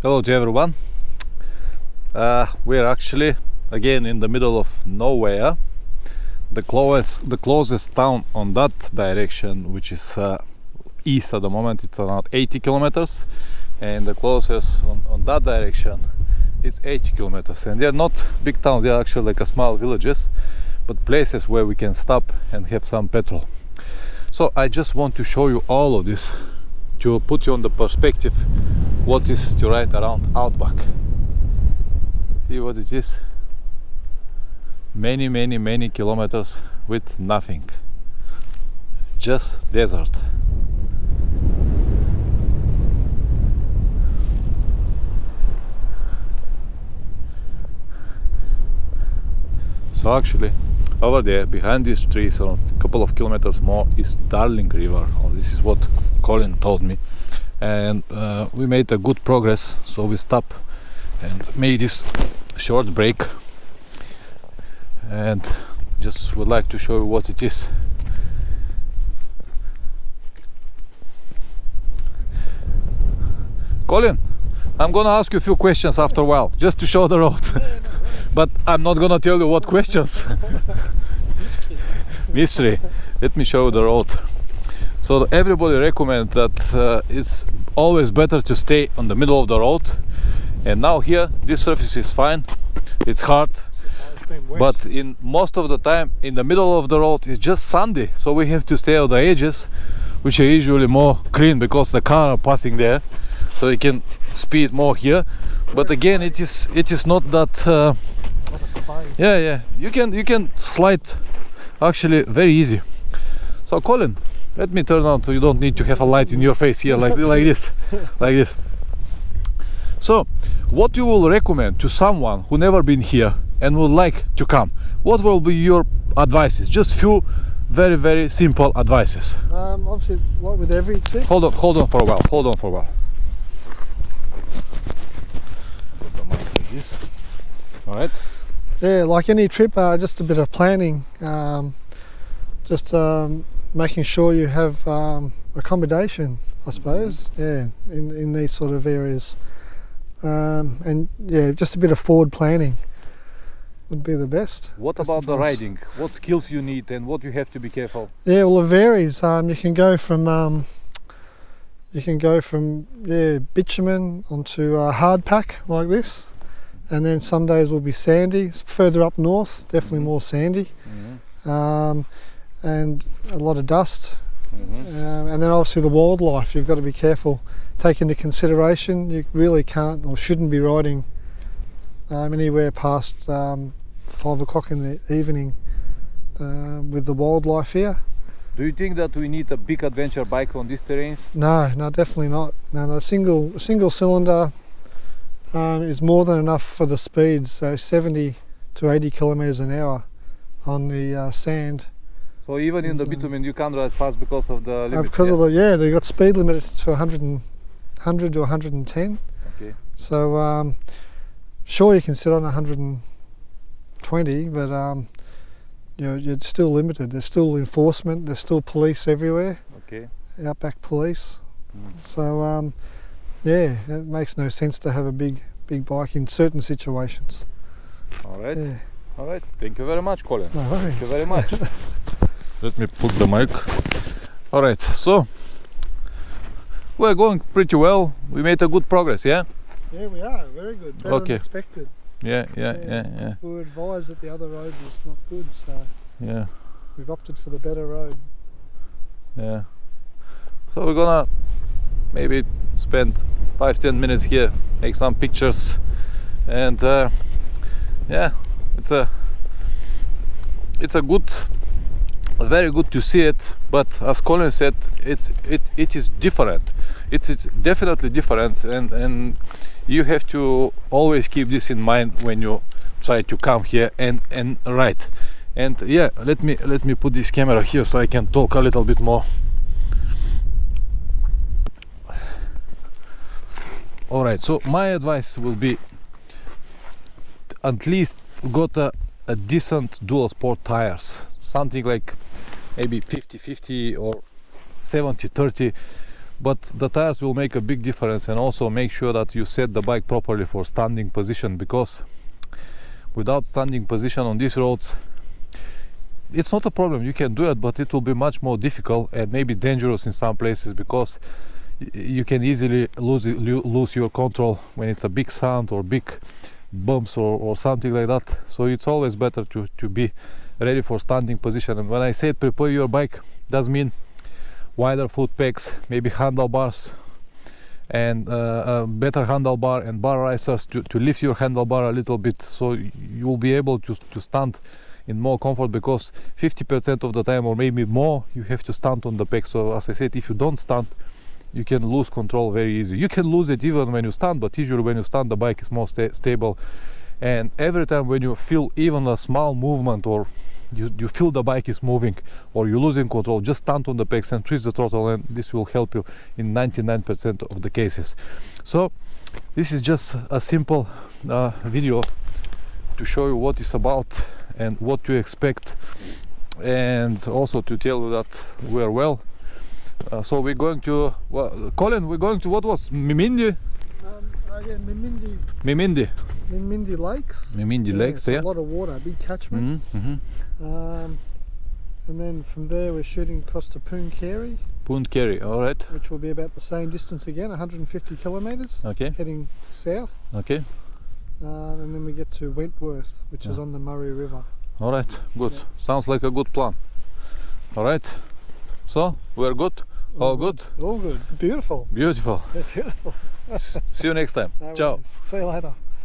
Hello to everyone. We're actually again in the middle of nowhere. The closest town on that direction, which is east at the moment, it's around 80 kilometers, and the closest on that direction it's 80 kilometers. And they're not big towns, they're actually like a small villages, but places where we can stop and have some petrol. So I just want to show you all of this to put you on the perspective what is to ride around Outback. See what it is? Many kilometers with nothing, just desert. So actually over there behind these trees, a couple of kilometers more, is Darling River, or this is what Colin told me. And we made a good progress, so we stopped and made this short break, and just would like to show you what it is. Colin, I'm gonna ask you a few questions after a while, just to show the road. But I'm not gonna tell you what questions. Mystery. Let me show you the road. So everybody recommends that it's always better to stay on the middle of the road. And now here, this surface is fine. It's hard, but in most of the time, in the middle of the road, it's just sandy. So we have to stay on the edges, which are usually more clean because the car are passing there, so you can speed more here. But again, it is not that. Yeah, you can slide actually very easy. So Colin, let me turn on so you don't need to have a light in your face here like this. So what you will recommend to someone who never been here and would like to come? What will be your advices? Just few very simple advices. Obviously, like with every trip. Hold on for a while. Put the mic like this. All right. Yeah, like any trip, just a bit of planning. Making sure you have accommodation, I suppose. Yeah, in these sort of areas. And yeah, just a bit of forward planning would be the best. What about the riding? What skills you need and what you have to be careful? Yeah, well, it varies. You can go from bitumen onto hard pack like this, and then some days will be sandy. Further up north, definitely more sandy, and a lot of dust. And then obviously the wildlife, you've got to be careful. Take into consideration, you really can't or shouldn't be riding anywhere past 5 o'clock in the evening with the wildlife here. Do you think that we need a big adventure bike on these terrains? No, definitely not. No, a single cylinder is more than enough for the speeds, so 70 to 80 kilometers an hour on the sand. So even in the bitumen you can't ride fast because of the limits? They got speed limited to 100 to 110. Okay. So sure, you can sit on 120, but you're still limited. There's still enforcement. There's still police everywhere. Okay. Outback police. So yeah, it makes no sense to have a big bike in certain situations. All right. Yeah. All right. Thank you very much, Colin. No worries. Thank you very much. Let me put the mic. All right. So we're going pretty well. We made a good progress, yeah? Yeah, we are. Very good. Better than expected. Yeah. We were advised that the other road was not good, so yeah, we've opted for the better road. Yeah. So we're gonna maybe spend 5-10 minutes here, make some pictures, and yeah, it's a good, very good to see it. But as Colin said, it is different. It's definitely different, and you have to always keep this in mind when you try to come here and ride. And yeah, let me put this camera here so I can talk a little bit more. All right, so my advice will be at least got a decent dual sport tires, something like maybe 50-50 or 70-30, but the tires will make a big difference. And also make sure that you set the bike properly for standing position, because without standing position on these roads, it's not a problem, you can do it, but it will be much more difficult and maybe dangerous in some places, because you can easily lose your control when it's a big sand or big bumps or something like that. So it's always better to be ready for standing position. And when I say prepare your bike, does mean wider foot pegs, maybe handlebars, and better handlebar and bar risers to lift your handlebar a little bit, so you will be able to stand in more comfort, because 50% of the time or maybe more you have to stand on the peg. So as I said, if you don't stand, you can lose control very easy. You can lose it even when you stand, but usually when you stand the bike is more stable. And every time when you feel even a small movement, or you feel the bike is moving or you're losing control, just stand on the pegs and twist the throttle, and this will help you in 99% of the cases. So this is just a simple video to show you what it's about and what to expect, and also to tell you that we're well. So we're going to, well, Colin, we're going to, what was Mimindi? Yeah, Mimindi. Mimindi. Mimindi Lakes. Mimindi Lakes, yeah. A lot of water, big catchment. And then from there we're shooting across to Pooncarie. Pooncarie, all right. Which will be about the same distance again, 150 kilometres. Okay. Heading south. Okay. And then we get to Wentworth, which is on the Murray River. All right, good. Yeah. Sounds like a good plan. All right. So we're good. All good. All good. Beautiful. Beautiful. Beautiful. See you next time. No Ciao. worries. See you later.